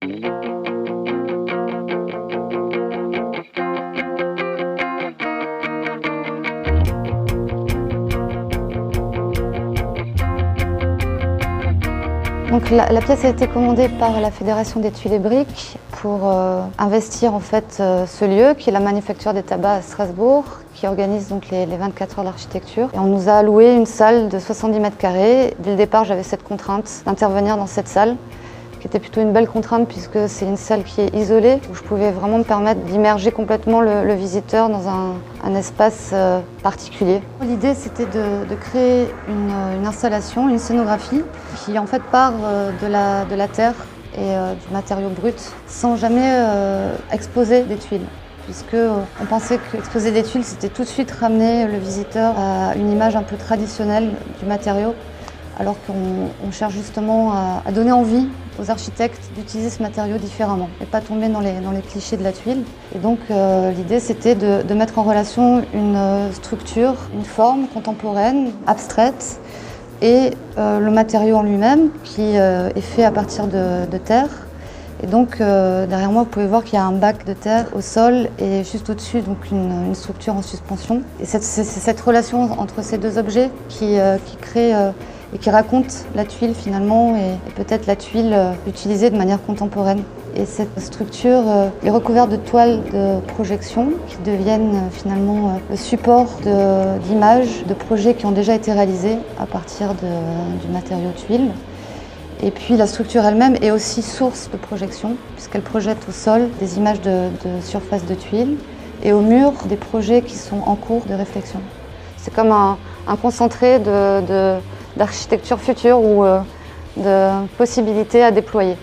Donc la pièce a été commandée par la Fédération des Tuiles et Briques pour investir en fait ce lieu qui est la Manufacture des Tabacs à Strasbourg, qui organise donc les 24 heures d'architecture. Et on nous a alloué une salle de 70 mètres carrés. Dès le départ, j'avais cette contrainte d'intervenir dans cette salle, qui était plutôt une belle contrainte puisque c'est une salle qui est isolée, où je pouvais vraiment me permettre d'immerger complètement le visiteur dans un espace particulier. L'idée, c'était de créer une installation, une scénographie qui en fait part de la terre et du matériau brut, sans jamais exposer des tuiles. Puisqu'on pensait qu'exposer des tuiles, c'était tout de suite ramener le visiteur à une image un peu traditionnelle du matériau, alors qu'on cherche justement à donner envie aux architectes d'utiliser ce matériau différemment et pas tomber dans les clichés de la tuile. Et donc l'idée, c'était de mettre en relation une structure, une forme contemporaine, abstraite, et le matériau en lui-même qui est fait à partir de terre. Et donc derrière moi, vous pouvez voir qu'il y a un bac de terre au sol et juste au-dessus donc une structure en suspension. Et c'est cette relation entre ces deux objets qui crée et qui raconte la tuile finalement et peut-être la tuile utilisée de manière contemporaine. Et cette structure est recouverte de toiles de projection qui deviennent finalement le support d'images, de projets qui ont déjà été réalisés à partir du matériau tuile. Et puis la structure elle-même est aussi source de projection, puisqu'elle projette au sol des images de surface de tuiles et au mur des projets qui sont en cours de réflexion. C'est comme un concentré d'architecture future ou de possibilités à déployer.